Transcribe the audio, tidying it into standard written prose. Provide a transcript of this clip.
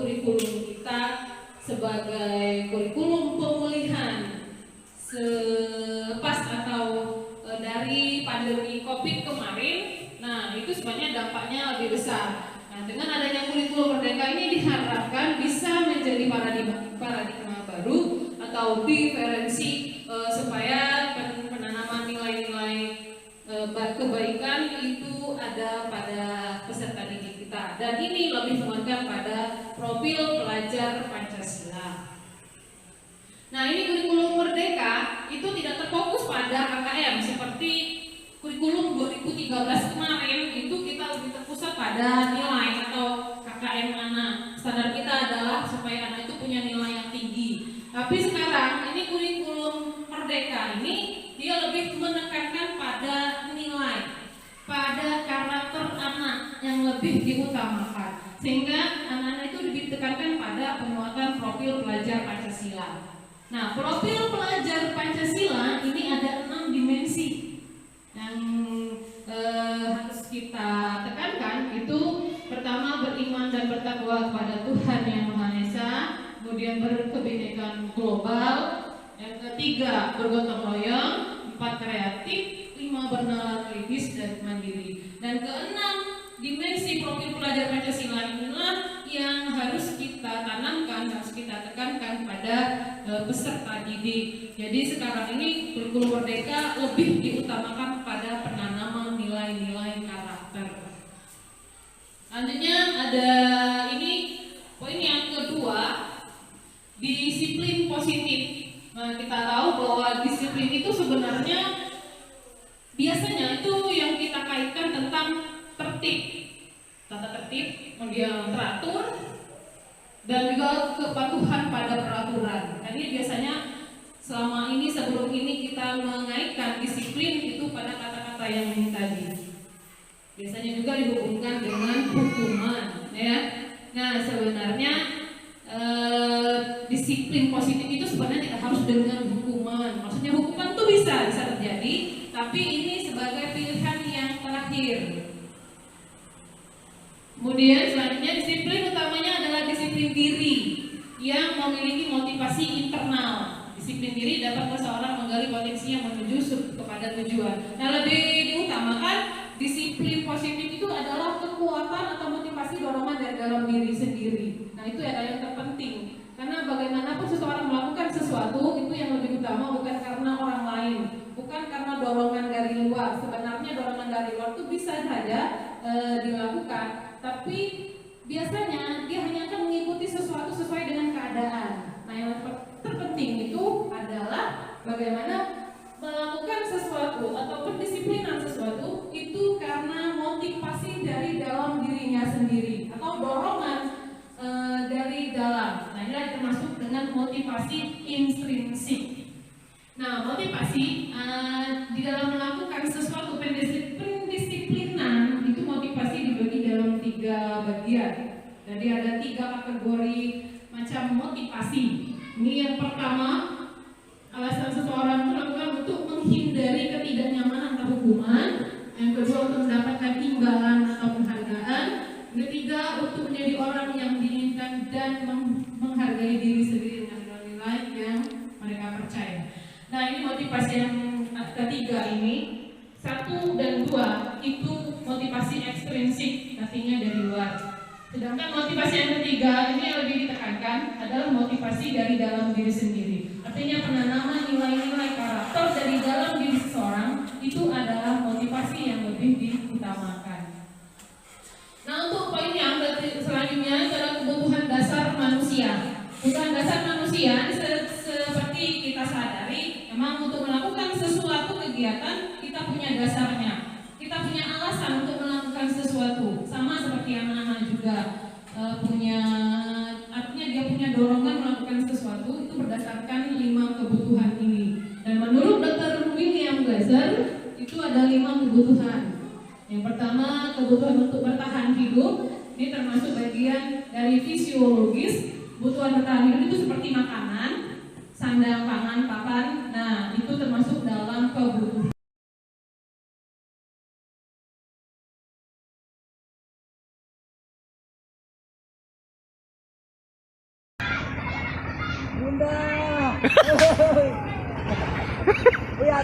kurikulum kita sebagai kurikulum pemulihan selepas atau dari pandemi COVID kemarin. Nah, itu sebenarnya dampaknya lebih besar. Nah, dengan adanya kurikulum merdeka ini diharapkan bisa menjadi paradigma baru atau diferensi supaya penanaman nilai-nilai kebaikan itu ada pada peserta didik kita, dan ini lebih mengedepankan pada profil pelajar Pancasila. Nah, ini kurikulum merdeka itu tidak terfokus pada KKM seperti kurikulum 2013 kemarin. Itu kita lebih terpusat pada nilai atau KKM anak. Standar kita adalah supaya anak itu punya nilai yang tinggi. Tapi sekarang ini kurikulum merdeka ini dia lebih menekankan pada nilai, pada karakter anak yang lebih diutamakan, sehingga anak-anak itu lebih ditekankan pada penguatan profil pelajar Pancasila. Nah, profil pelajar Pancasila ini ada 6 dimensi yang harus kita tekankan. Itu pertama, beriman dan bertakwa kepada Tuhan Yang Maha Esa, kemudian berkebinekaan global, yang ketiga bergotong royong, 4 kreatif, 5 bernalar kritis dan mandiri, dan keenam dimensi profil pelajar Pancasila inilah yang harus kita tanamkan, harus kita tekankan pada peserta didik. Jadi sekarang ini kurikulum merdeka lebih diutamakan pada penanaman nilai-nilai karakter. Selanjutnya ada ini poin yang kedua, disiplin positif. Nah, kita tahu bahwa disiplin itu sebenarnya biasanya itu yang kita kaitkan tentang tertib, tata tertib, kemudian teratur, dan juga kepatuhan pada peraturan. Dan ini biasanya selama ini, sebelum ini kita mengaitkan disiplin itu pada kata-kata yang ini tadi. Biasanya juga dihubungkan dengan hukuman, ya. Nah, sebenarnya disiplin positif itu sebenarnya tidak harus dengan hukuman. Maksudnya hukuman itu bisa terjadi, tapi ini sebagai pilihan yang terakhir. Kemudian selanjutnya disiplin utamanya adalah disiplin diri yang memiliki motivasi internal. Disiplin diri dapat seseorang menggali potensi yang menuju kepada tujuan. Nah, lebih diutamakan disiplin positif itu adalah kekuatan atau motivasi dorongan dari dalam diri sendiri. Nah, itu adalah yang terpenting. Karena bagaimanapun seseorang melakukan sesuatu itu yang lebih utama bukan karena orang lain, bukan karena dorongan dari luar. Sebenarnya dorongan dari luar itu bisa saja dilakukan, tapi biasanya dia hanya akan mengikuti sesuatu sesuai dengan keadaan. Nah, yang terpenting itu adalah bagaimana melakukan sesuatu atau pendisiplinan sesuatu itu karena motivasi dari dalam dirinya sendiri atau dorongan dari dalam. Nah, ini termasuk dengan motivasi intrinsik. Nah, motivasi di dalam melakukan sesuatu pendisiplinan itu motivasi dibagi dalam 3 bagian. Jadi ada 3 kategori macam motivasi. Ini yang pertama, alasan seseorang melakukan untuk menghindari ketidaknyamanan atau hukuman. Yang kedua, untuk mendapatkan imbalan atau penghargaan. Yang ketiga, untuk menjadi orang yang diinginkan dan menghargai diri sendiri dengan nilai-nilai yang mereka percaya. Nah, ini motivasi yang ketiga ini, 1 dan 2 itu motivasi ekstrinsik, artinya dari luar. Sedangkan motivasi yang ketiga ini yang lebih ditekankan adalah motivasi dari dalam diri sendiri. Artinya penanaman nilai-nilai karakter dari dalam diri seseorang itu adalah motivasi yang lebih diutamakan. Nah, untuk poin yang selanjutnya adalah kebutuhan dasar manusia. Kebutuhan dasar manusia seperti kita sadari, memang untuk melakukan sesuatu kegiatan kita punya dasarnya. Kita punya alasan untuk melakukan sesuatu. Sama seperti anak-anak juga punya, artinya dia punya dorongan melakukan sesuatu itu berdasarkan 5 kebutuhan ini. Dan menurut Dr. William Glasser itu ada 5 kebutuhan. Yang pertama, kebutuhan untuk bertahan hidup. Ini termasuk bagian dari fisiologis. Kebutuhan bertahan hidup itu seperti makanan, sandang, pangan, papan. Nah, itu termasuk dalam kebutuhan. Bunda. Iya,